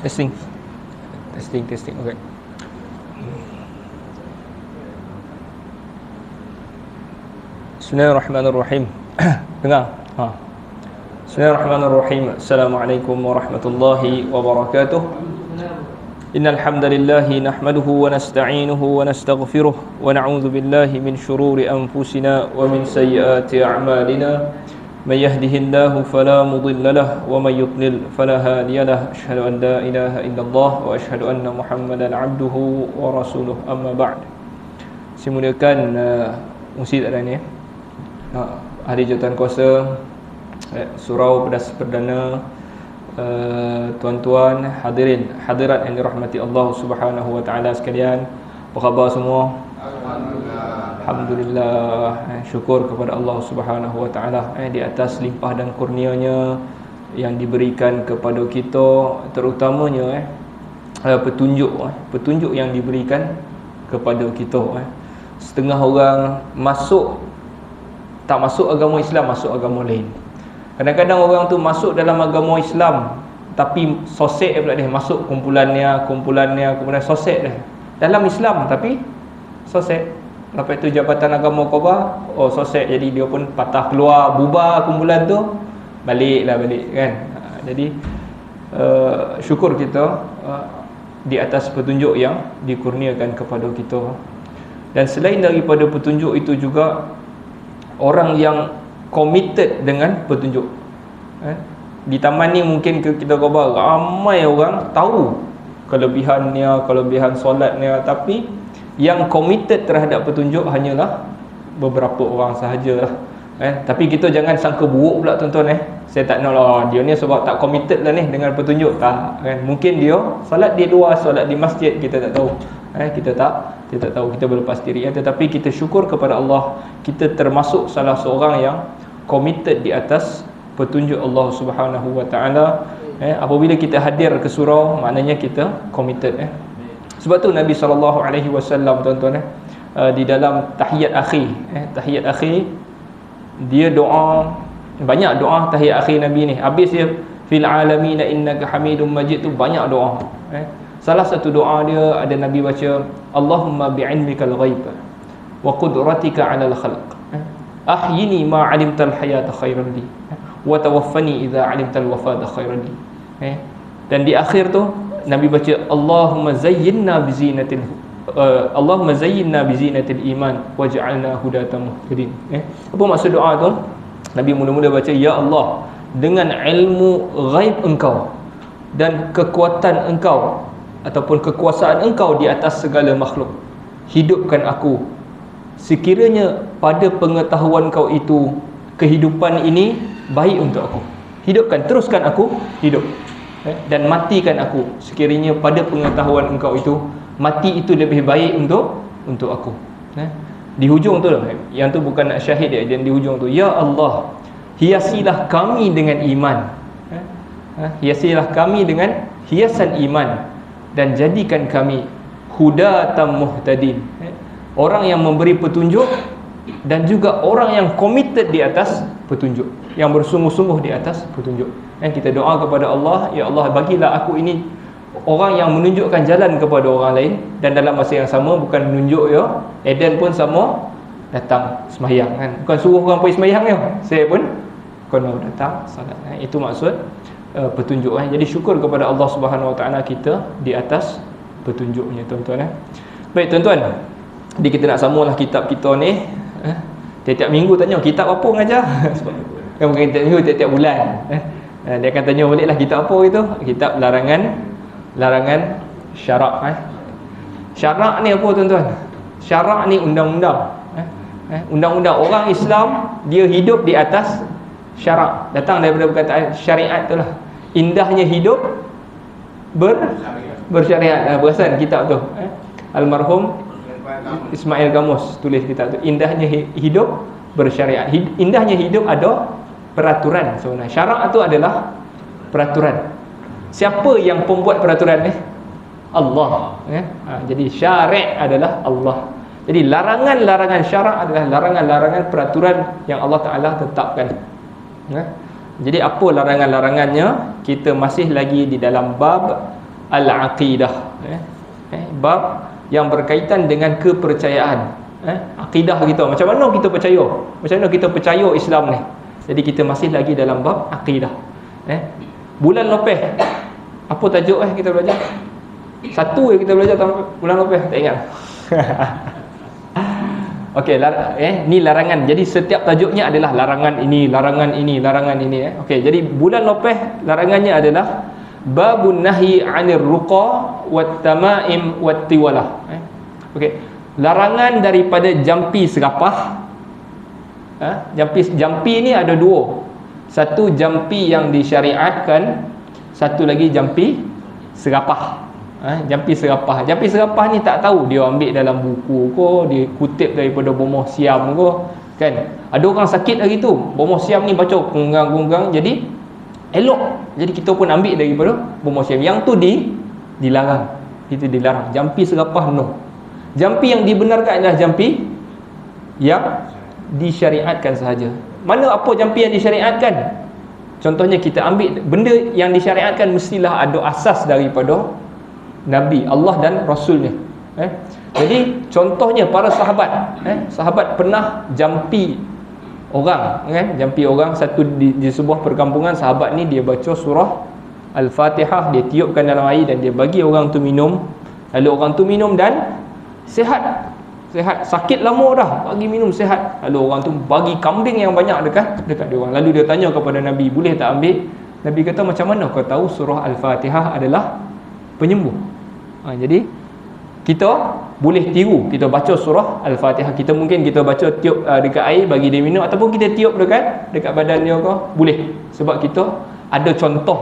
Testing. Testing. Okay. Bismillahirrahmanirrahim. Dengar? Ha. Bismillahirrahmanirrahim. Assalamualaikum warahmatullahi wabarakatuh. Innal hamdalillah nahmaduhu wa nasta'inuhu wa nastaghfiruh wa na'udzu billahi min shururi anfusina wa min sayyiati a'malina. من يهده الله فلا مضل له ومن يضلل فلا هادي له أشهد أن لا إله إلا الله وأشهد أن محمدا عبده ورسوله أما بعد. Saya mulakan musik ada ni ahli jawatan kuasa surau perdana, tuan-tuan hadirin hadirat yang dirahmati Allah Subhanahu wa taala sekalian. Apa khabar semua? Alhamdulillah, syukur kepada Allah Subhanahu wa taala di atas limpah dan kurnianya yang diberikan kepada kita, terutamanya petunjuk yang diberikan kepada kita. Setengah orang tak masuk agama Islam, masuk agama lain. Kadang-kadang orang tu masuk dalam agama Islam tapi sosek pula dia, masuk kumpulannya sosek dah. Dalam Islam tapi sosek. Lepas tu Jabatan Agama Khabar, sosek, jadi dia pun patah keluar, bubar kumpulan tu, balik kan. Jadi syukur kita di atas petunjuk yang dikurniakan kepada kita. Dan selain daripada petunjuk itu juga orang yang committed dengan petunjuk. Di taman ni mungkin kita Khabar ramai orang tahu kelebihan solatnya, tapi yang committed terhadap petunjuk hanyalah beberapa orang sahajalah. Tapi kita jangan sangka buruk pula tuan-tuan. Saya tak nak dia ni sebab tak committed lah ni dengan petunjuk, tak kan. Mungkin dia solat di luar, solat di masjid, kita tak tahu. Kita tak tahu, kita berlepas diri. Tetapi kita syukur kepada Allah, kita termasuk salah seorang yang committed di atas petunjuk Allah Subhanahu wa taala. Apabila kita hadir ke surau, maknanya kita committed. Sebab tu Nabi SAW tuan-tuan di dalam tahiyat akhir dia doa, banyak doa tahiyat akhir Nabi ni. Habis dia fil alamin innaka hamidum majid tu banyak doa. Salah satu doa dia ada Nabi baca Allahumma bi'ilmikal ghaib wa qudratika 'alal khalq ahyini ma 'alimtal hayata khairan li wa tawaffani idza 'alimtal wafata khairan li. Dan di akhir tu Nabi baca Allahumma zayyinna bizinatil iman waj'alna hudatan muhtadin. Apa maksud doa tu? Nabi mula-mula baca, ya Allah, dengan ilmu ghaib engkau dan kekuatan engkau ataupun kekuasaan engkau di atas segala makhluk, hidupkan aku sekiranya pada pengetahuan kau itu kehidupan ini baik untuk aku. Hidupkan, teruskan aku hidup. Dan matikan aku sekiranya pada pengetahuan engkau itu mati itu lebih baik untuk aku. Di hujung tu lah, yang tu bukan nak syahid dia, dan di hujung tu, ya Allah, hiasilah kami dengan iman. Hiasilah kami dengan hiasan iman dan jadikan kami hudatan muhtadin, orang yang memberi petunjuk dan juga orang yang committed di atas petunjuk, yang bersungguh-sungguh di atas petunjuk. Kita doa kepada Allah, ya Allah, bagilah aku ini orang yang menunjukkan jalan kepada orang lain, dan dalam masa yang sama bukan menunjuk Eden pun sama datang sembahyang kan, bukan suruh orang pergi sembahyang saya pun kena datang solat. Itu maksud petunjuk. Jadi syukur kepada Allah Subhanahu wa taala kita di atas petunjuknya tuan-tuan. Baik tuan-tuan, jadi kita nak samalah kitab kita ni. Tiap-tiap minggu tanya kitab apa mengajar. Kan mungkin tiap minggu, tiap-tiap bulan dia akan tanya baliklah kitab apa itu. Kitab larangan syarak. Syarak ni apa tuan-tuan? Syarak ni undang-undang. Undang-undang orang Islam, dia hidup di atas syarak. Datang daripada perkataan syariat itulah. Indahnya hidup bersyariat. Perasan kitab tu. Almarhum Ismail Gamus tulis kitab tu, indahnya hidup bersyariat. Indahnya hidup ada peraturan sebenarnya. Syarak itu adalah peraturan. Siapa yang pembuat peraturan ni? Allah. Jadi syarik adalah Allah. Jadi larangan-larangan syarak adalah larangan-larangan peraturan yang Allah Ta'ala tetapkan. Jadi apa larangan-larangannya? Kita masih lagi di dalam bab al-aqidah. Bab yang berkaitan dengan kepercayaan. Akidah kita, macam mana kita percaya, macam mana kita percaya Islam ni. Jadi kita masih lagi dalam bab akidah. Bulan lepas apa tajuk kita belajar? Satu kita belajar bulan lepas, tak ingat. Okey, ni larangan. Jadi setiap tajuknya adalah larangan ini, larangan ini, larangan ini. Okey, jadi bulan lepas larangannya adalah babun nahi 'anir ruqa wat tamaim wat tiwalah. Okey, larangan daripada jampi serapah. Jampi ni ada dua. Satu jampi yang disyariatkan, satu lagi jampi serapah. Jampi serapah. Jampi serapah ni tak tahu dia ambil dalam buku ke, dia kutip daripada bomoh siam ke, kan. Ada orang sakit hari tu, bomoh siam ni baca kunggang-kunggang, jadi elok. Jadi kita pun ambil daripada bomoh siam. Yang tu dilarang. Itu dilarang. Jampi serapah no. Jampi yang dibenarkan adalah jampi yang disyariatkan sahaja. Mana apa jampi yang disyariatkan? Contohnya kita ambil benda yang disyariatkan, mestilah ada asas daripada Nabi, Allah dan Rasulnya. Jadi contohnya para sahabat, sahabat pernah jampi orang, kan? Jampi orang satu di sebuah perkampungan. Sahabat ni dia baca surah Al-Fatihah, dia tiupkan dalam air dan dia bagi orang tu minum. Lalu orang tu minum dan sihat. Sakit lama dah, bagi minum sihat. Lalu orang tu bagi kambing yang banyak dekat dia orang. Lalu dia tanya kepada Nabi, boleh tak ambil? Nabi kata, macam mana kau tahu surah Al-Fatihah adalah penyembuh? Jadi kita boleh tiru, kita baca surah Al-Fatihah, kita mungkin kita baca tiup dekat air bagi dia minum, ataupun kita tiup dekat badan dia ke, boleh, sebab kita ada contoh.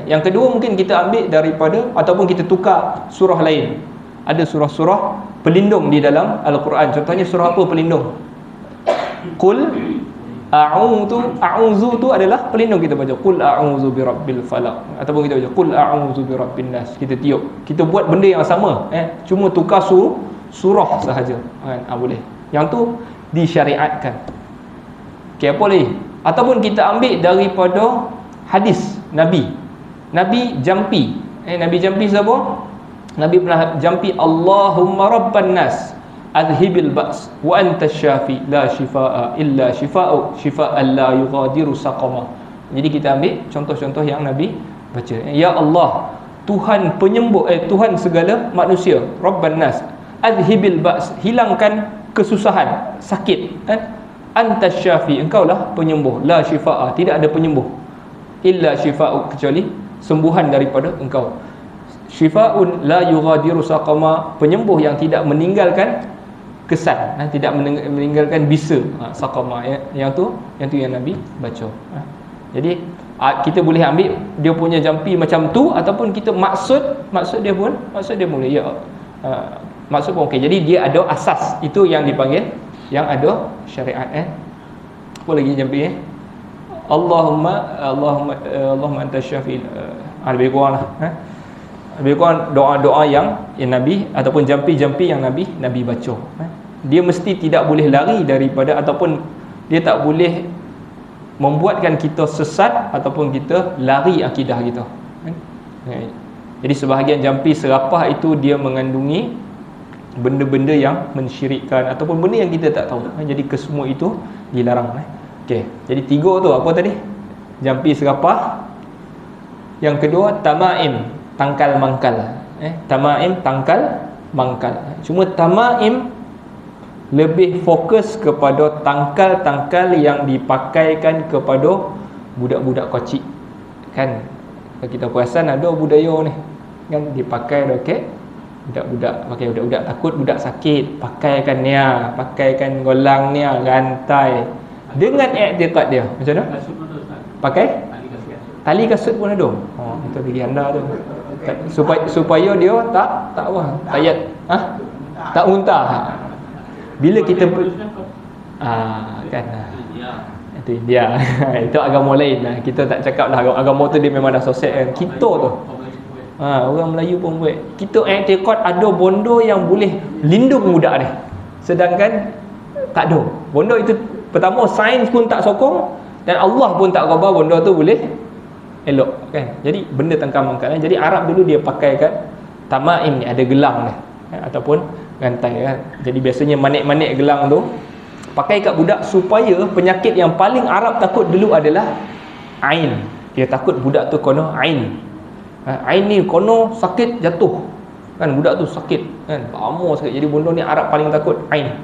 Yang kedua, mungkin kita ambil daripada ataupun kita tukar surah lain. Ada surah-surah pelindung di dalam Al-Quran. Contohnya surah apa pelindung? Qul a'udzu tu adalah pelindung, kita baca qul a'udzu birabbil falaq, ataupun kita baca qul a'udzu birabbin nas. Kita tiup, kita buat benda yang sama, cuma tukar surah sahaja, boleh. Yang tu disyariatkan. Okey, apa lagi? Ataupun kita ambil daripada hadis Nabi jampi. Nabi jampi siapa? Nabi pernah jampi, Allahumma rabban nas adhibil ba's wa anta syafi la shifaa illa shifaa'u shifaa'an la yughadiru saqama. Jadi kita ambil contoh-contoh yang Nabi baca. Ya Allah, Tuhan penyembuh, Tuhan segala manusia, rabban nas adhibil ba's, hilangkan kesusahan, sakit. Anta syafi, engkaulah penyembuh, la shifaa, tidak ada penyembuh, illa shifaa'u, kecuali sembuhan daripada engkau. Shifaa'un la yughadiru saqama, penyembuh yang tidak meninggalkan kesan, tidak meninggalkan bisa, saqama. Yang tu yang Nabi baca. Jadi kita boleh ambil dia punya jampi macam tu, ataupun kita maksud dia boleh, ya, maksud pun okey. Jadi dia ada asas, itu yang dipanggil yang ada syariat. Apa lagi jampi? Allahumma anta syafi, lebih kurang lah. Lebih kurang doa-doa yang Nabi, ataupun jampi-jampi yang Nabi baca. Dia mesti tidak boleh lari daripada, ataupun dia tak boleh membuatkan kita sesat ataupun kita lari akidah kita. Jadi sebahagian jampi serapah itu dia mengandungi benda-benda yang mensyirikkan, ataupun benda yang kita tak tahu. Jadi kesemua itu dilarang. Okey, jadi 3 tu apa tadi? Jampi serapah. Yang kedua tamaim, tangkal mangkal. Tamaim, tangkal mangkal. Cuma tamaim lebih fokus kepada tangkal-tangkal yang dipakaikan kepada budak-budak kecil, kan. Kita perasan ada budaya ni, kan, dipakai raket budak-budak, pakai budak-budak takut budak sakit, pakaikan nia, pakaikan golang nia, rantai, dengan i'tiqad dia macam mana? Pakai tali kasut pun ada. Itu bagi anda tu, supaya dia tak apa, tayat, tak muntah. Bila kita kan, itu India. Itu agama lain lah. Kita tak cakap lah agama tu dia memang dah sosial. Kita tu orang Melayu pun buat. Kita i'tiqad ada bondo yang boleh lindung budak ni, sedangkan tak ada. Bondo itu pertama sains pun tak sokong, dan Allah pun tak khabar bondo tu boleh elok kan. Jadi benda tangkal mangkal. Jadi Arab dulu dia pakaikan tamaim ni, ada gelang ni, ataupun rantai kan. Jadi biasanya manik-manik gelang tu pakai kat budak supaya penyakit yang paling Arab takut dulu adalah ain. Dia takut budak tu kono ain. Ain ni kono sakit jatuh kan, budak tu sakit kan, lama sakit. Jadi bondo ni Arab paling takut ain.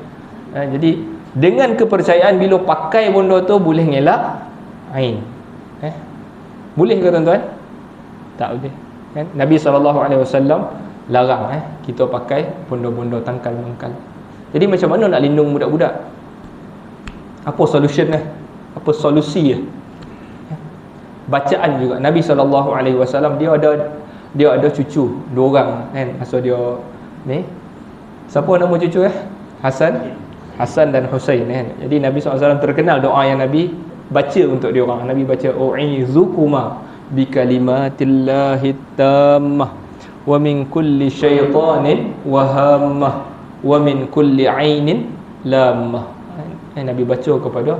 Jadi dengan kepercayaan bila pakai bondo tu boleh ngelak ain. Boleh ke tuan-tuan? Tak boleh kan? Nabi SAW larang kita pakai bondo-bondo tangkal mangkal. Jadi macam mana nak lindung budak-budak? Apa solution apa solusi bacaan juga. Nabi SAW dia ada cucu 2 orang kan, masa dia ni, siapa nama cucu Hasan dan Husain kan. Jadi Nabi SAW terkenal doa yang Nabi baca untuk dia orang. Nabi baca u'izukuma bikalimatillahi tammah wa min kulli syaitanin wahammah wa min kulli ainin lamah. Nabi baca kepada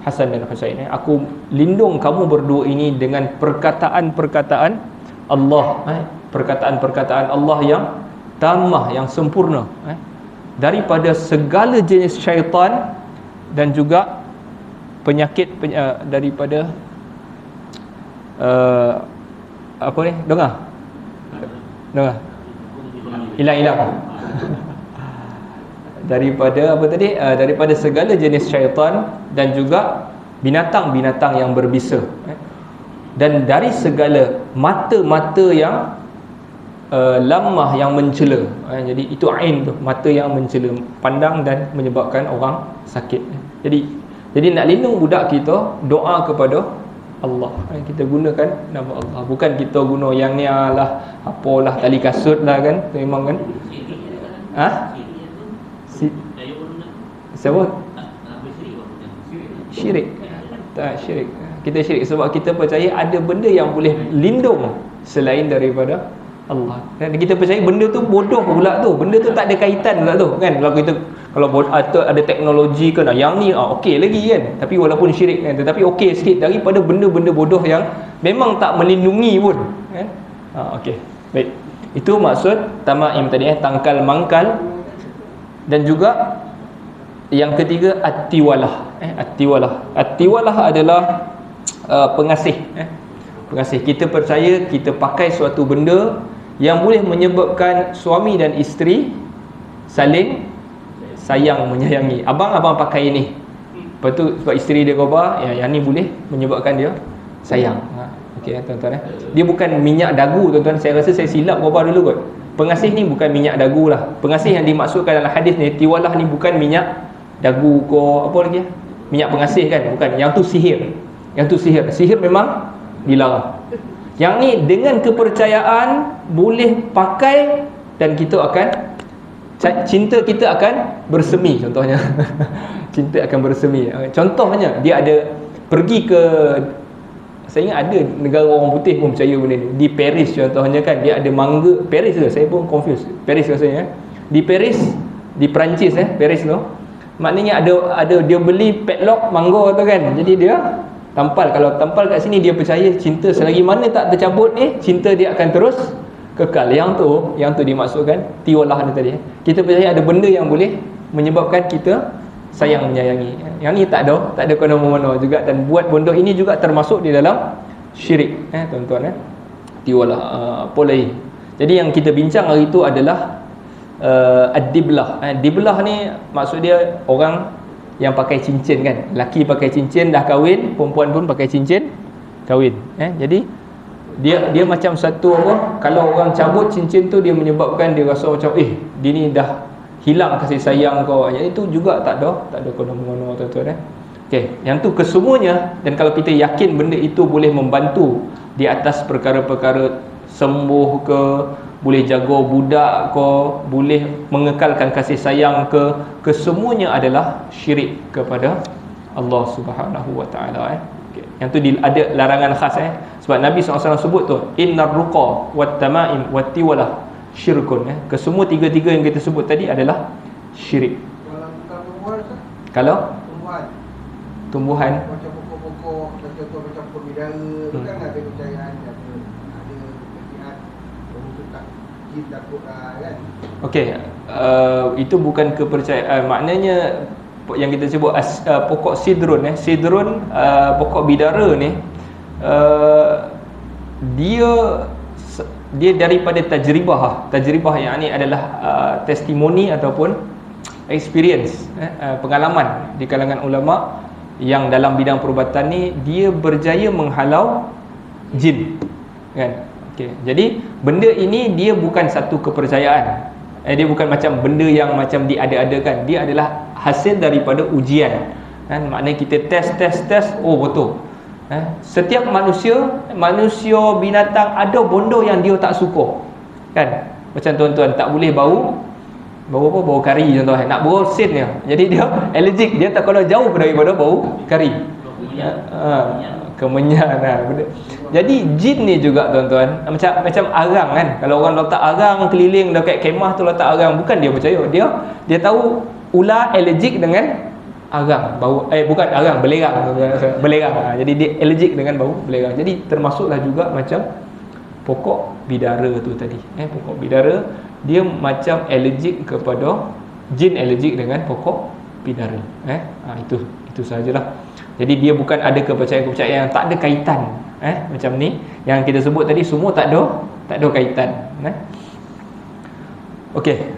Hasan dan Husain, aku lindung kamu berdua ini dengan perkataan-perkataan Allah, perkataan-perkataan Allah yang tammah, yang sempurna, daripada segala jenis syaitan dan juga penyakit daripada apa ni? Dengar hilang daripada apa tadi, daripada segala jenis syaitan dan juga binatang-binatang yang berbisa, dan dari segala mata-mata yang lamah, yang mencela. Jadi itu ain tu, mata yang mencela, pandang dan menyebabkan orang sakit. Jadi nak lindung budak kita, doa kepada Allah. Kita gunakan nama Allah, bukan kita guna yang ni lah, apalah tali kasut lah kan, memang kan. Siapa? Syirik. Tak syirik. Kita syirik sebab kita percaya ada benda yang boleh lindung selain daripada Allah. Dan kita percaya benda tu bodoh pula tu. Benda tu tak ada kaitan pula tu kan. Kalau ada teknologi kan, yang ni okey lagi kan. Tapi walaupun syirik kan, tetapi okey sikit daripada benda-benda bodoh yang memang tak melindungi pun kan. Okey. Baik. Itu maksud tamaim tadi, tangkal mangkal. Dan juga yang ketiga at-tiwalah. At-tiwalah adalah pengasih. Pengasih. Kita percaya kita pakai suatu benda yang boleh menyebabkan suami dan isteri saling sayang, menyayangi. Abang pakai ni, lepas tu sebab isteri dia kata yang ni boleh menyebabkan dia sayang. Okey tuan-tuan. Dia bukan minyak dagu tuan-tuan. Saya rasa saya silap kata dulu kot. Pengasih ni bukan minyak dagu lah. Pengasih yang dimaksudkan dalam hadis ni, tiwalah ni bukan minyak dagu ko apa lagi, minyak pengasih kan, bukan. Yang tu sihir. Sihir memang dilarang. Yang ni dengan kepercayaan boleh pakai dan kita akan, cinta kita akan bersemi contohnya. Cinta akan bersemi. Contohnya dia ada pergi ke, saya ingat ada negara orang putih pun percaya benda ni. Di Paris contohnya kan, dia ada mangga. Paris ke? Saya pun confused. Paris rasanya. Di Paris, di Perancis Paris tu. Maknanya ada dia beli padlock mangga tu kan. Jadi dia tampal. Kalau tampal kat sini, dia percaya cinta selagi mana tak tercabut ni, cinta dia akan terus kekal. Yang tu dimaksudkan tiwalah ni tadi. Kita percaya ada benda yang boleh menyebabkan kita sayang, menyayangi. Yang ni tak ada kono-mono juga. Dan buat bondo ini juga termasuk di dalam syirik tuan-tuan. Tiwalah apa lagi. Jadi yang kita bincang hari itu adalah ad-diblah. Diblah ni maksud dia orang yang pakai cincin kan. Laki pakai cincin dah kahwin, perempuan pun pakai cincin kahwin. Jadi dia macam satu apa, kalau orang cabut cincin tu, dia menyebabkan dia rasa macam dia ni dah hilang kasih sayang kau. Yang itu juga tak ada kono-mono tuan-tuan. Okey, yang tu kesemuanya. Dan kalau kita yakin benda itu boleh membantu di atas perkara-perkara sembuh ke, boleh jaga budak ke, boleh mengekalkan kasih sayang ke, kesemuanya adalah syirik kepada Allah Subhanahu Wa Taala. Okay. Yang tu ada larangan khas sebab Nabi SAW sebut tu, innar ruqa wat tamaim wat tiwalah syirkun. Kesemua tiga-tiga yang kita sebut tadi adalah syirik. Kalau tumbuhan macam pokok-pokok, macam pokok bidara, kan ada kepercayaan jin takut kan. Okey, itu bukan kepercayaan. Maknanya yang kita sebut pokok sidrun, sidrun, pokok bidara ni, dia daripada tajribah. Tajribah yang ni adalah testimoni ataupun experience, pengalaman di kalangan ulama yang dalam bidang perubatan ni, dia berjaya menghalau jin, kan. Okey, jadi benda ini dia bukan satu kepercayaan. Dia bukan macam benda yang macam diada-adakan. Dia adalah hasil daripada ujian, kan. Maknanya kita test, oh betul. Setiap manusia, binatang, ada benda yang dia tak suka, kan. Macam tuan-tuan tak boleh bau apa? Bau kari contoh, nak bersin dia. Jadi dia allergic, dia tak kalau jauh daripada bau kari. Kemenyan benda. Jadi jin ni juga tuan-tuan, macam arang kan. Kalau orang letak arang keliling dekat kemah tu, letak arang, bukan dia percaya. Dia tahu ular allergic dengan arang, bau bukan arang, belerang. Jadi dia allergic dengan bau belerang. Jadi termasuklah juga macam pokok bidara tu tadi. Pokok bidara dia macam allergic kepada jin, allergic dengan pokok bidara. Itu sajalah. Jadi dia bukan ada kepercayaan-kepercayaan yang tak ada kaitan, macam ni yang kita sebut tadi, semua tak ada kaitan. Okey.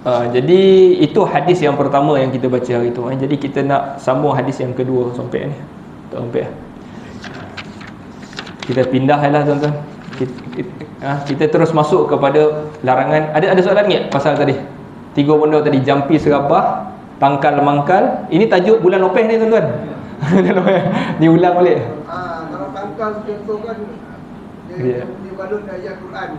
Jadi itu hadis yang pertama yang kita baca hari tu. Jadi kita nak sambung hadis yang kedua sampai ni. Tak sampai. Kita pindah lah tuan-tuan. Kita terus masuk kepada larangan. Ada soalan ni pasal tadi? 3 benda tadi, jampi serapah, tangkal mangkal. Ini tajuk bulan Lopeh ni tuan-tuan. Diulang balik. Kalau tangkal contoh kan dia balut ayat Quran.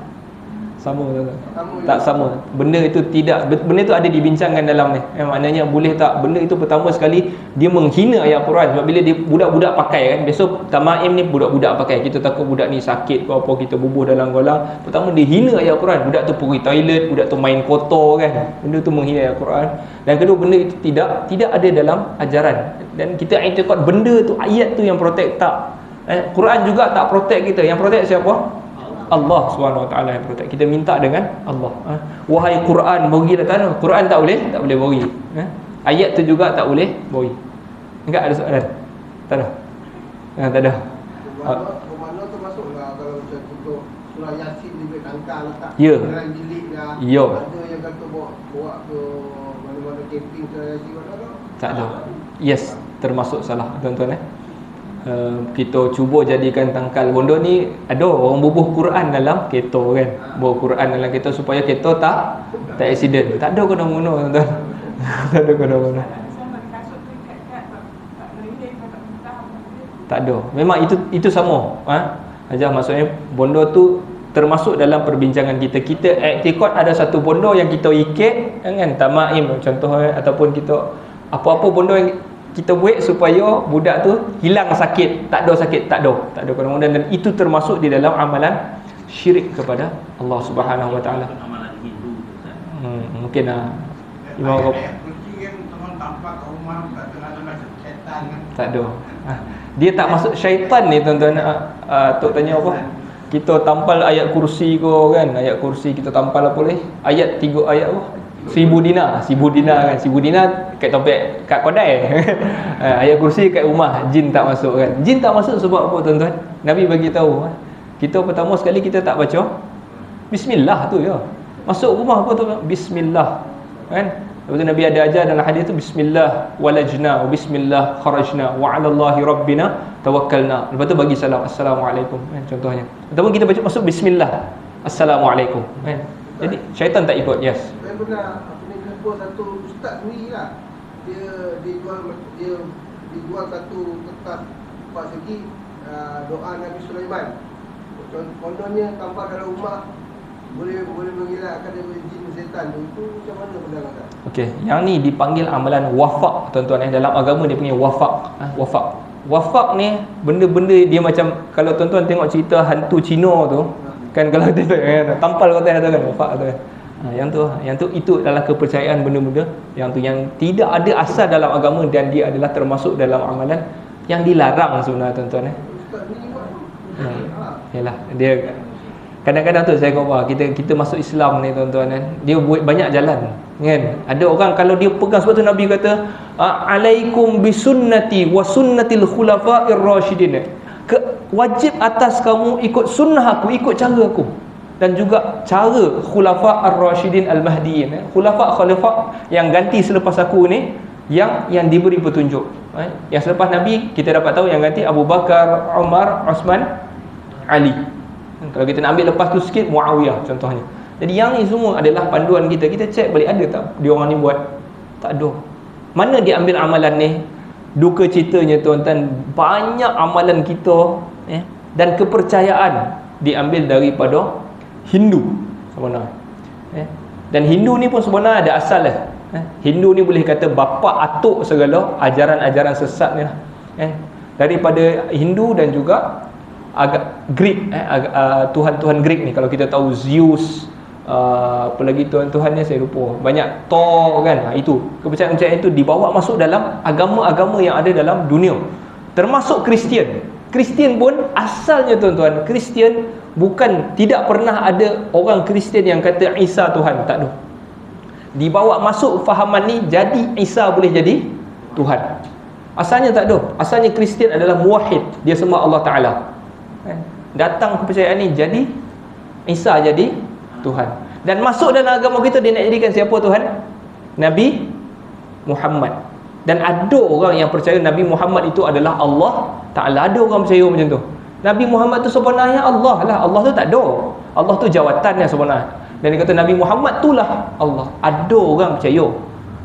Sama tuan-tuan. Tak sama. Benda itu tidak, benda itu ada dibincangkan dalam ni. Maknanya boleh tak, benda itu pertama sekali dia menghina ayat Quran. Sebab bila dia budak-budak pakai kan, besok tamaim ni budak-budak pakai, kita takut budak ni sakit ke apa, kita bubuh dalam golang. Pertama dia hina ayat Quran, budak tu pergi toilet, budak tu main kotor kan. Benda tu menghina ayat Quran. Dan kedua, benda itu tidak ada dalam ajaran. Dan kita i'tiqad benda tu, ayat tu yang protect, tak. Quran juga tak protect kita. Yang protect siapa? Allah SWT yang protect. Kita minta dengan Allah. Wahai Quran, bagi datang. Quran tak boleh bagi. Ayat tu juga tak boleh bagi. Enggak ada soalan? Tak ada. Tak ada. Mana termasuklah kalau macam contoh surah Yasin dia tangkal letak dalam bilik dah. Ada yang kata bawa ke mana-mana camping ke Yasin mana? Tak ada. Yes, termasuk salah tuan-tuan. Kita cuba jadikan tangkal bondo ni, ada orang bubuh Quran dalam kereta kan, bawa Quran dalam kereta supaya kereta tak accident. Tak ada guna-guna tuan-tuan. Tak ada guna-guna. Tak ada. Memang itu sama. Ajar maksudnya bondo tu termasuk dalam perbincangan kita. Kita i'tiqad ada satu bondo yang kita ikat kan, tamaim contoh, ataupun kita apa-apa bondo yang kita buat supaya budak tu hilang sakit, tak ada kemudian, dan itu termasuk di dalam amalan syirik kepada Allah Subhanahu Wa Taala. Mungkin imam tak ada. Dia tak masuk syaitan ni tuan-tuan. Tok tanya apa? Kita tampal ayat kursi ko kan, ayat kursi kita tampal apa boleh? Ayat 3 ayat apa? 1000 dinar kan, 1000 dinar kat topek, kat kodai. Ayat kursi kat rumah, jin tak masuk kan. Jin tak masuk sebab apa tuan-tuan? Nabi bagi tahu, kita pertama sekali kita tak baca bismillah tu ya. Masuk rumah apa tu? Bismillah. Kan? Lepas tu Nabi ada ajar dalam hadis tu, bismillah walajna wa bismillah kharajna wa 'ala Allahi rabbina tawakkalna. Lepas tu bagi salam, assalamualaikum kan, contohnya. Ataupun kita baca masuk bismillah, assalamualaikum kan. Jadi syaitan tak ikut. Yes. Saya pernah jumpa satu ustaz ni lah. Dia dijual satu kertas 4 segi doa Nabi Sulaiman. Kononnya tanpa dalam rumah boleh mengelakkan daripada jin setan tu. Itu macam mana pandangan anda? Okey, yang ni dipanggil amalan wafaq tuan-tuan. Dalam agama dia panggil wafaq. Wafaq ni benda-benda dia macam, kalau tuan-tuan tengok cerita hantu Cina tu kan, kalau dia tampal kata ada kan wafaq tu kan. Yang tu itu adalah kepercayaan benda-benda yang tu, yang tidak ada asal dalam agama, dan dia adalah termasuk dalam amalan yang dilarang sebenarnya tuan-tuan. Yalah, dia Kadang-kadang tu saya khabar kita masuk Islam ni tuan-tuan kan, dia buat banyak jalan kan. Ada orang kalau dia pegang, sebab tu Nabi kata alaikum bisunnati wa sunnatil khulafa'ir rasyidin, wajib atas kamu ikut sunnah aku, ikut cara aku, dan juga cara khulafa' ar-rasyidin al-mahdiyin, khulafa' yang ganti selepas aku ni, yang diberi petunjuk. Yang selepas Nabi kita dapat tahu yang ganti Abu Bakar, Umar, Osman, Ali. Kalau kita nak ambil lepas tu sikit, Muawiyah contohnya. Jadi yang ni semua adalah panduan kita. Kita cek balik, ada tak dia orang ni buat? Tak ada. Mana dia ambil amalan ni? Duka citanya tuan-tuan, banyak amalan kita dan kepercayaan diambil daripada Hindu sebenarnya. Dan Hindu ni pun sebenarnya ada asal lah. Hindu ni boleh kata bapa atuk segala ajaran-ajaran sesat ni lah. Daripada Hindu dan juga agak Greek, Tuhan-Tuhan Greek ni. Kalau kita tahu Zeus, apa lagi Tuhan-Tuhan ni saya lupa, banyak Thor kan. Itu kepercayaan-kepercayaan itu dibawa masuk dalam agama-agama yang ada dalam dunia, termasuk Kristian. Kristian pun asalnya tuan-tuan, Kristian bukan, tidak pernah ada orang Kristian yang kata Isa Tuhan, tak ada. Dibawa masuk fahaman ni, jadi Isa boleh jadi Tuhan. Asalnya tak ada. Asalnya Kristian adalah muwahhid, dia sembah Allah Ta'ala. Datang kepercayaan ni, jadi Isa jadi Tuhan. Dan masuk dalam agama kita, dia nak jadikan siapa Tuhan? Nabi Muhammad. Dan ada orang yang percaya Nabi Muhammad itu adalah Allah Ta'ala. Ada orang percaya macam tu. Nabi Muhammad tu sebenarnya Allah lah. Allah tu tak ada. Allah tu jawatannya sebenarnya. Dan dia kata Nabi Muhammad tu lah Allah. Ada orang percaya.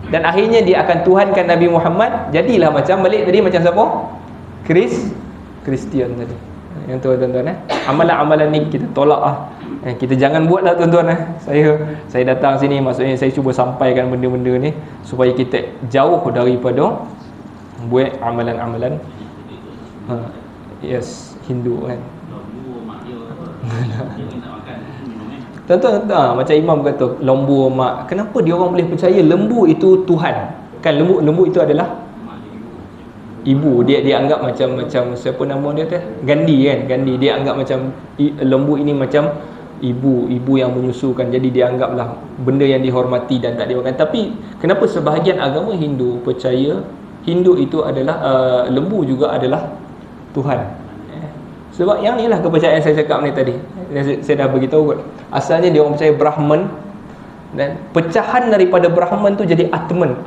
Dan akhirnya dia akan tuhankan Nabi Muhammad. Jadilah macam, balik tadi macam siapa? Kristian tadi. Yang tu tuan-tuan, amalan-amalan ni kita tolak lah. Kita jangan buat lah tuan-tuan. Saya datang sini, maksudnya saya cuba sampaikan benda-benda ni supaya kita jauh daripada buat amalan-amalan yes, Hindu kan. Tuan-tuan, macam imam kata lembu mak. Kenapa dia orang boleh percaya lembu itu Tuhan? Kan lembu itu adalah ibu. Dia anggap macam siapa nama dia tu? Gandhi kan. Gandhi dia anggap macam lembu ini macam ibu yang menyusukan. Jadi dia anggaplah benda yang dihormati dan tak dimakan. Tapi kenapa sebahagian agama Hindu percaya Hindu itu adalah lembu juga adalah Tuhan? Sebab yang ni lah kepercayaan saya cakap ni tadi. Saya dah beritahu kot. Asalnya dia orang percaya Brahman, dan pecahan daripada Brahman tu jadi Atman.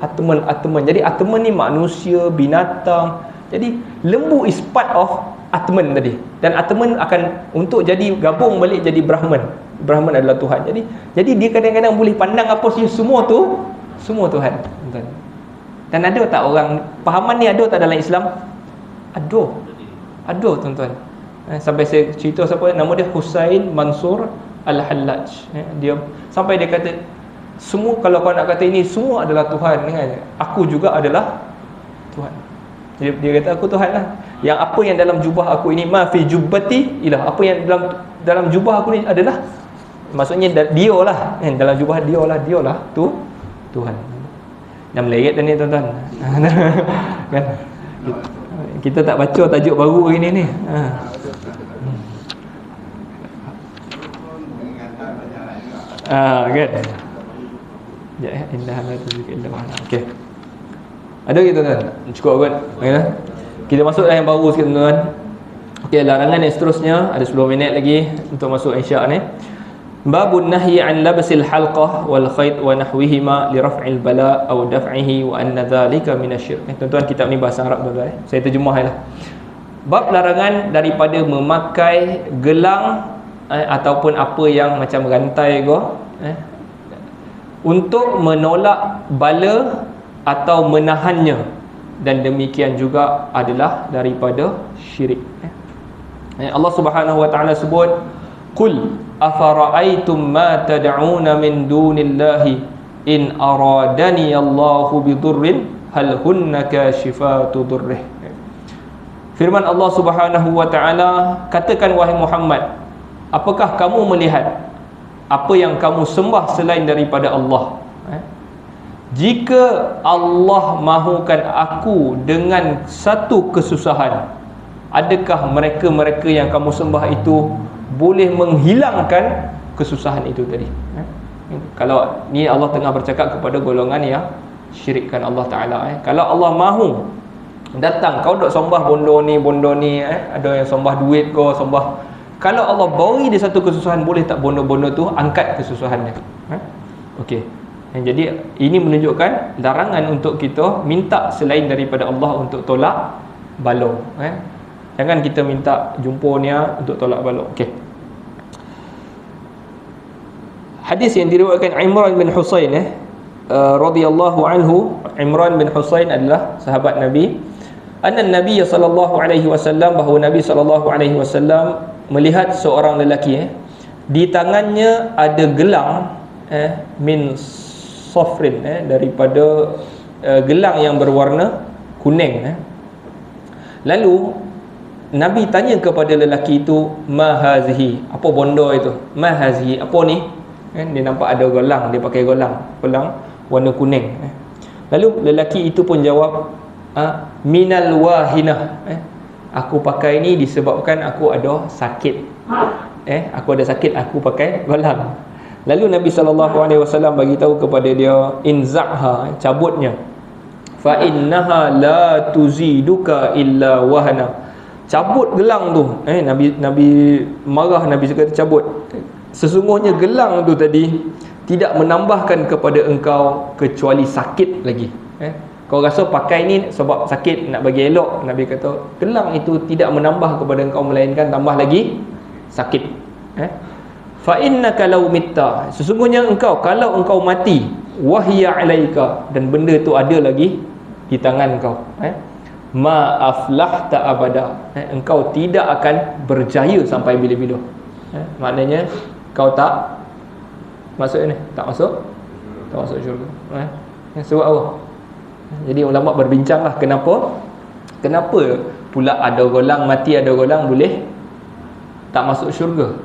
Jadi Atman ni manusia, binatang. Jadi lembu is part of Atman tadi. Dan Atman akan untuk jadi gabung balik jadi Brahman. Brahman adalah Tuhan. Jadi dia kadang-kadang boleh pandang apa sih, semua Tuhan. Dan ada tak orang pahaman ni, ada tak dalam Islam? Ada tuan-tuan. Sampai saya cerita siapa nama dia, Husain Mansur Al-Hallaj. Dia sampai dia kata semua, kalau kau nak kata ini semua adalah Tuhan kan, aku juga adalah Tuhan. Dia kata aku Tuhan lah. Yang apa yang dalam jubah aku ini, ma fi jubbati ilah, apa yang dalam jubah aku ni adalah, maksudnya dia lah kan, dalam jubah dia lah tu Tuhan. Yang meleret ni tuan-tuan. Kan kita tak baca tajuk baru hari ni. Kan. Ya, indah la tuzika illa wa. Okey. Ada gitu kan? Cukup kan? Ya. Kita masuk yang baru sikit tuan-tuan. Okey, larangan yang seterusnya ada 10 minit lagi untuk masuk Isyak ni. Babun nahyi an labsil halqah wal khayt wa nahwihima li raf'il bala aw daf'ihi wa anna dhalika minasyirk. Tuan-tuan, kitab ni bahasa Arab tuan-tuan. Saya terjemahlah. Bab larangan daripada memakai gelang ataupun apa yang macam rantai untuk menolak bala atau menahannya, dan demikian juga adalah daripada syirik. Allah Subhanahu wa taala sebut, qul afara'aytum ma tad'una min dunillahi in aradani Allahu bidurrin hal hunna kashifatu durrih. Firman Allah Subhanahu wa taala, katakan wahai Muhammad, apakah kamu melihat apa yang kamu sembah selain daripada Allah? Jika Allah mahukan aku dengan satu kesusahan, adakah mereka-mereka yang kamu sembah itu boleh menghilangkan kesusahan itu tadi. Kalau ni Allah tengah bercakap kepada golongan yang syirikkan Allah Ta'ala. Kalau Allah mahu datang, kau duk sembah bondo ni, ada yang sembah duit kau, sembah. Kalau Allah beri dia satu kesusahan, boleh tak bondo-bondo tu angkat kesusahannya? Okey. Jadi ini menunjukkan larangan untuk kita minta selain daripada Allah untuk tolak balong. Jangan kita minta jumpa dia untuk tolak balong. Okey. Hadis yang diriwayatkan Imran bin Husain radhiyallahu anhu. Imran bin Husain adalah sahabat Nabi. Anna Nabi sallallahu alaihi wasallam, bahawa Nabi sallallahu alaihi wasallam melihat seorang lelaki di tangannya ada gelang min safrin, daripada gelang yang berwarna kuning. Lalu Nabi tanya kepada lelaki itu, ma hazihi, apa bondo itu? Ma hazihi, apa ni? Dia nampak ada gelang, dia pakai gelang warna kuning. Lalu lelaki itu pun jawab, minal wahinah, aku pakai ni disebabkan aku ada sakit. Aku ada sakit, aku pakai gelang. Lalu Nabi SAW bagi tahu kepada dia, inza'ha, cabutnya. Fa innaha la tuziduka illa wahana. Cabut gelang tu. Nabi marah, Nabi kata cabut. Sesungguhnya gelang tu tadi tidak menambahkan kepada engkau kecuali sakit lagi. Kau rasa pakai ni sebab sakit, nak bagi elok, Nabi kata gelang itu tidak menambah kepada engkau melainkan tambah lagi sakit. Fa innaka law mitta, sesungguhnya engkau kalau engkau mati, wahya alaika, dan benda tu ada lagi di tangan kau, ma aflahta abada, engkau tidak akan berjaya sampai bila-bila. Maknanya kau tak masuk ni, tak masuk syurga. Sebab apa? Jadi ulama berbincanglah kenapa pula ada golang mati, ada golang boleh tak masuk syurga.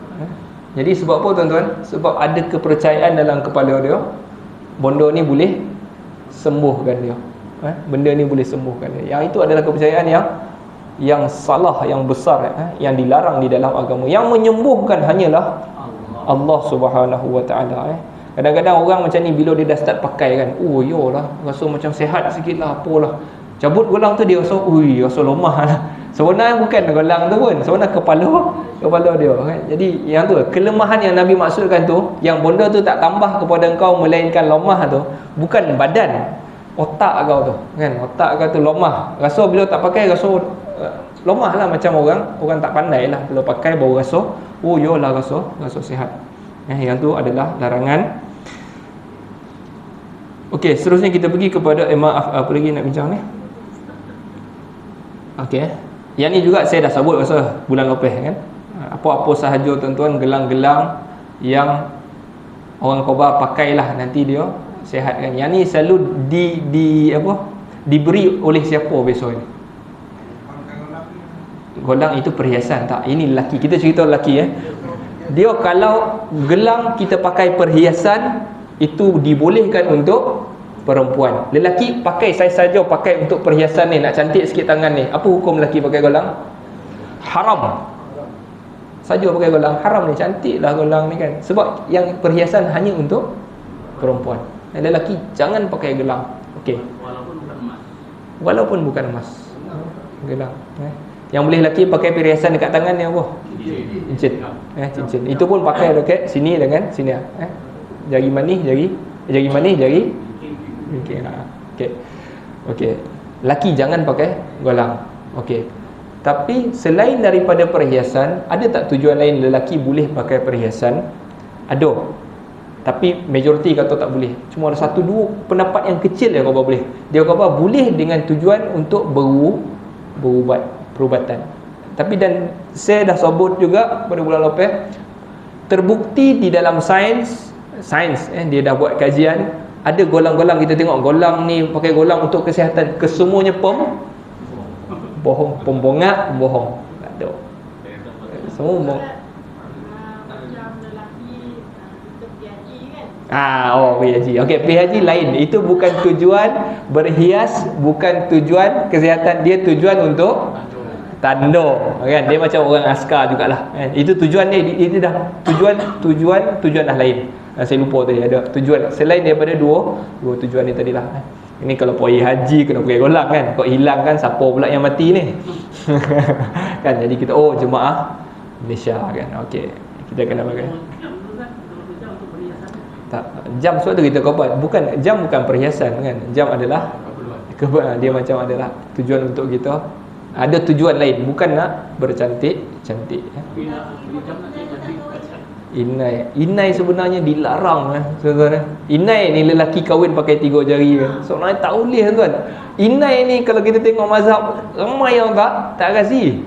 Jadi sebab apa tuan-tuan? Sebab ada kepercayaan dalam kepala dia, bondo ni boleh sembuhkan dia. Benda ni boleh sembuhkan dia. Yang itu adalah kepercayaan yang salah, yang besar, yang dilarang di dalam agama. Yang menyembuhkan hanyalah Allah Subhanahu Wa Taala. Kadang-kadang orang macam ni bila dia dah start pakai kan, oh yolah, rasa macam sihat sikit lah, apalah. Cabut gelang tu dia rasa, rasa lemah lah. Sebenarnya bukan gelang tu pun, sebenarnya kepala dia kan. Jadi yang tu, kelemahan yang Nabi maksudkan tu, yang benda tu tak tambah kepada engkau melainkan lemah tu, bukan badan, otak kau tu kan. Otak kau tu lemah, rasa bila tak pakai rasa lemah lah, macam orang tak pandai lah, bila pakai baru rasa, oh yolah rasa sihat. Yang tu adalah larangan. Okey, seterusnya kita pergi kepada maaf, apa lagi nak bincang ni? Okey. Yang ni juga saya dah sebut masa bulan lepas kan. Apa-apa sahaja tuan-tuan, gelang-gelang yang orang khabar pakailah nanti dia sihat kan. Yang ni selalu diberi oleh siapa besok ni? Gelang itu perhiasan tak? Ini lelaki. Kita cerita lelaki Dia kalau gelang kita pakai perhiasan, itu dibolehkan untuk perempuan. Lelaki pakai, saya saja pakai untuk perhiasan ni, nak cantik sikit tangan ni. Apa hukum lelaki pakai gelang? Haram. Saja pakai gelang, haram ni, cantiklah gelang ni kan. Sebab yang perhiasan hanya untuk perempuan. Lelaki jangan pakai gelang. Okey. Walaupun bukan emas. Gelang. Yang boleh lelaki pakai perhiasan dekat tangan ni apa? Cincin. Cincin. Itu pun pakai dekat sini dengan sini. Jari manis, jari okey. Okey. Laki jangan pakai gelang. Okey. Tapi selain daripada perhiasan, ada tak tujuan lain lelaki boleh pakai perhiasan? Ada. Tapi majoriti kata tak boleh. Cuma ada satu dua pendapat yang kecil yang khabar boleh. Dia khabar boleh dengan tujuan untuk perubatan. Tapi dan saya dah sebut juga pada bulan lepas, terbukti di dalam sains dia dah buat kajian, ada golang-golang, kita tengok golang ni pakai golang untuk kesihatan, kesemuanya bohong, pembongak, bohong. Tak ada. Semua bohong. PHG. Okey, PHG lain. Itu bukan tujuan berhias, bukan tujuan kesihatan, dia tujuan untuk tanda kan, dia macam orang askar jugalah kan. Itu tujuan dia, itu dah tujuan dah lain. Saya lupa tadi ada tujuan selain daripada dua tujuan ni tadilah. Ini kalau pergi haji kena pakai golang kan, kau hilang kan siapa pula yang mati ni. Kan, jadi kita jemaah Malaysia kan. Okey, kita kena pakai. Tak, jam suatu kita buat. Bukan jam, bukan perhiasan kan. Jam adalah dia macam adalah tujuan untuk kita. Ada tujuan lain, bukan nak bercantik-cantik. Inai sebenarnya dilarang tuan-tuan. Inai ni lelaki kahwin pakai 3 jari kan. Sebenarnya tak boleh tuan. Inai ni kalau kita tengok mazhab ramai yang tak kasi.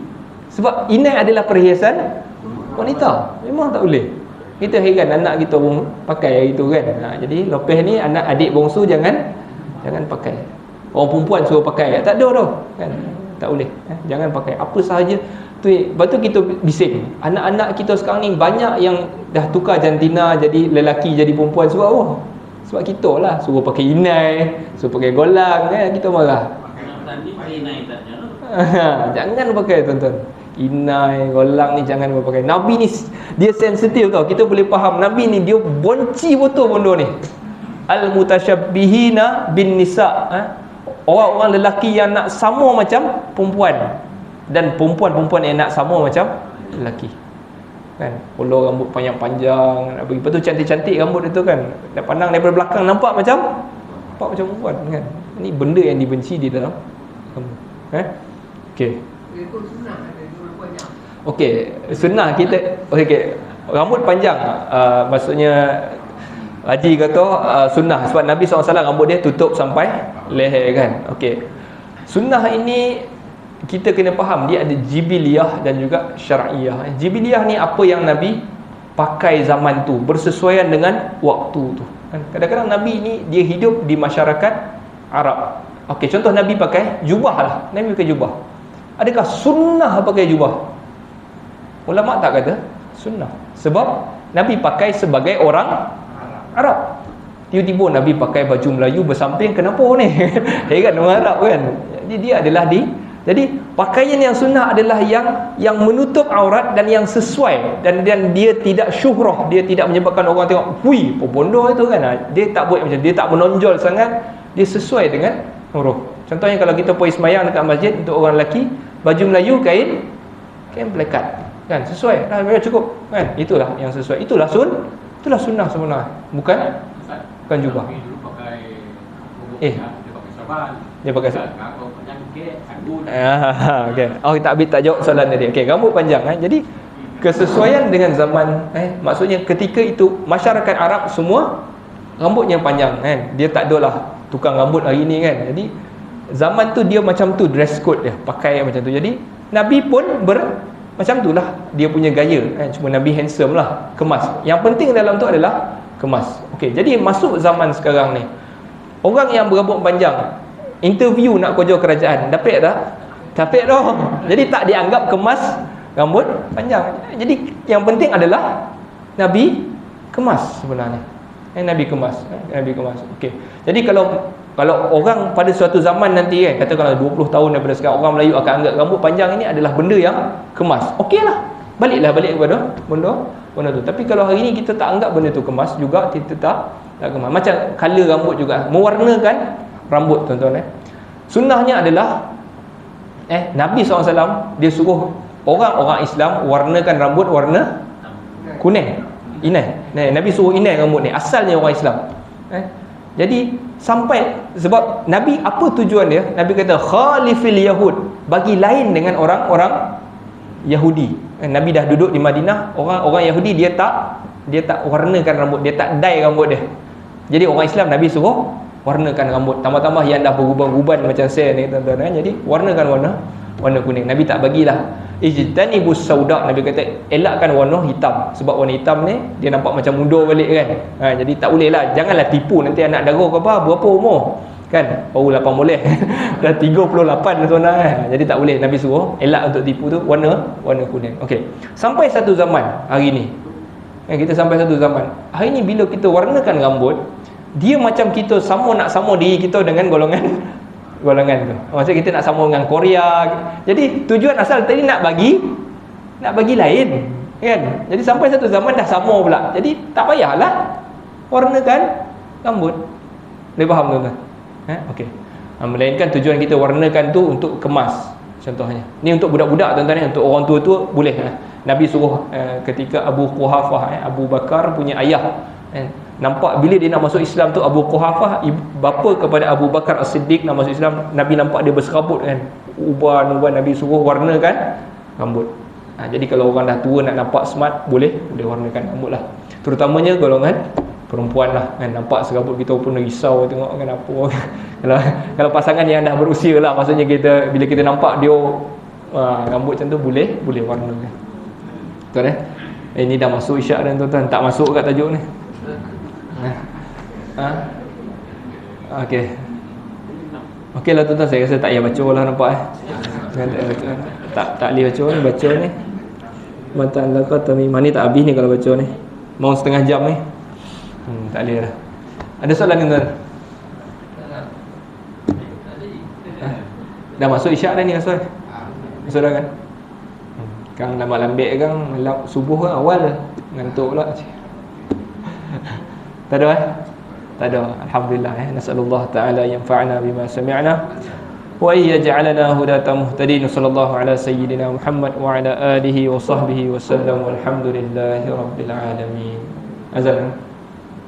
Sebab inai adalah perhiasan wanita. Memang tak boleh. Kita heran anak kita pun pakai hari tu kan. Jadi lepas ni anak adik bongsu jangan pakai. Orang perempuan suruh pakai, tak ada dah kan. Tak boleh. Jangan pakai apa sahaja. Lepas tu kita bising. Anak-anak kita sekarang ni banyak yang dah tukar jantina jadi lelaki jadi perempuan. Sebab apa? Sebab kita lah suruh pakai inai, suruh pakai golang kan. Kita marah. Jangan pakai tuan-tuan. Inai, golang ni jangan pakai. Nabi ni dia sensitif tau. Kita boleh faham Nabi ni dia benci betul benda ni. Al-mutasyabbihina bin nisa. Orang-orang lelaki yang nak sama macam perempuan, dan perempuan-perempuan yang nak sama macam lelaki kan. Polo rambut panjang-panjang, lepas tu cantik-cantik rambut itu kan, dah pandang daripada belakang nampak macam perempuan kan. Ini benda yang dibenci di dalam okey. Okey, sunnah kita rambut panjang, maksudnya Haji kata sunnah sebab Nabi SAW rambut dia tutup sampai leher kan. Okey, sunnah ini kita kena faham dia ada jibiliyah dan juga syar'iyah. Jibiliyah ni apa yang Nabi pakai zaman tu, bersesuaian dengan waktu tu kan. Kadang-kadang Nabi ni dia hidup di masyarakat Arab. Okey, contoh Nabi pakai jubah lah. Nabi pakai jubah. Adakah sunnah pakai jubah? Ulama tak kata sunnah. Sebab Nabi pakai sebagai orang Arab. Tiba-tiba Nabi pakai baju Melayu bersamping, kenapa ni? Heran orang Arab kan. Jadi dia adalah jadi pakaian yang sunnah adalah yang menutup aurat dan yang sesuai, dan dia tidak syuhrah, dia tidak menyebabkan orang tengok, "Hui, apa bondo itu kan." Dia tak buat macam, dia tak menonjol sangat, dia sesuai dengan huruf. Contohnya kalau kita pergi sembahyang dekat masjid untuk orang lelaki, baju Melayu kain plekat kan, sesuai dah, cukup kan. Itulah yang sesuai. Itulah sunnah sebenarnya. Bukan jubah. Dia pakai okey. Tak jawab soalan tadi. Okey, rambut panjang Jadi kesesuaian dengan zaman maksudnya ketika itu masyarakat Arab semua rambutnya panjang kan. Dia tak adalah tukang rambut hari ni kan. Jadi zaman tu dia macam tu dress code dia, pakai macam tu. Jadi Nabi pun macam tu lah dia punya gaya kan. Cuma Nabi handsome lah, kemas. Yang penting dalam tu adalah kemas. Okey, jadi masuk zaman sekarang ni, orang yang berambut panjang interview nak kerja kerajaan, dapat tak? Dapat dah. Jadi tak dianggap kemas rambut panjang. Jadi yang penting adalah Nabi kemas sebenarnya. Nabi kemas. Okey. Jadi kalau orang pada suatu zaman nanti kan, katakanlah 20 tahun daripada sekarang, orang Melayu akan anggap rambut panjang ini adalah benda yang kemas. Okeylah. Balik kepada benda tu. Tapi kalau hari ni kita tak anggap benda tu kemas juga, kita tak kemas. Macam color rambut juga, mewarnakan rambut tuan-tuan. Sunnahnya adalah Nabi SAW dia suruh orang Islam warnakan rambut warna kuning, inai. Nabi suruh inai rambut ni, asalnya orang Islam. Jadi sampai, sebab Nabi apa tujuan dia? Nabi kata khalifil yahud, bagi lain dengan orang-orang Yahudi. Nabi dah duduk di Madinah, orang Yahudi dia tak warnakan rambut, dia tak dye rambut dia. Jadi orang Islam Nabi suruh warnakan rambut, tambah-tambah yang dah beruban-uban macam saya ni tuan-tuan. Jadi warnakan warna kuning. Nabi tak bagilah ijtanibus sauda. Nabi kata elakkan warna hitam, sebab warna hitam ni dia nampak macam muda balik kan. Jadi tak boleh lah, janganlah tipu nanti anak dara ke apa, berapa umur kan, baru 8 boleh dah 38 sebenarnya. Jadi tak boleh, Nabi suruh elak untuk tipu tu warna kuning. Okey, sampai satu zaman hari ni kita sampai satu zaman hari ni, bila kita warnakan rambut, dia macam kita nak sama diri kita dengan golongan golongan tu. Maksud kita nak sama dengan Korea. Jadi tujuan asal tadi nak bagi lain, kan? Jadi sampai satu zaman dah sama pula. Jadi tak payahlah warnakan rambut. Boleh faham tuan-tuan? Okey. Melainkan tujuan kita warnakan tu untuk kemas, contohnya. Ni untuk budak-budak tuan-tuan ni, untuk orang tua-tua boleh. Nabi suruh ketika Abu Quhafah, Abu Bakar punya ayah, nampak bila dia nak masuk Islam tu, Abu Quhafah bapa kepada Abu Bakar As-Siddiq nak masuk Islam, Nabi nampak dia berserabut kan, uban Nabi suruh warnakan rambut. Jadi kalau orang dah tua nak nampak smart, boleh warnakan rambut lah. Terutamanya golongan perempuan lah kan, nampak serabut kita pun risau tengok kan apa. Kalau pasangan yang dah berusia lah, maksudnya kita bila kita nampak dia rambut macam tu, boleh warnakan. Betul ini dah masuk isyak dah tuan-tuan, tak masuk kat tajuk ni. Okey lah tuan-tuan, saya rasa tak payah baca lah, nampak tak boleh baca ni mata laqat tamimah ni tak habis ni kalau baca ni, mau setengah jam ni. Tak boleh lah. Ada soalan ni tuan? Dah masuk isyak dah ni kan, masuk dah kan? Kang lambat-lambat kan, subuh kan awal ngantuk pula. Tak ada Tak ada. Alhamdulillah Nasallallahu ta'ala yanfa'na bima sami'na wa yaj'alana hudatan muhtadin. Sallallahu ala sayyidina Muhammad wa ala alihi wa sahbihi wa sallam. Walhamdulillahi rabbil alamin. Azan.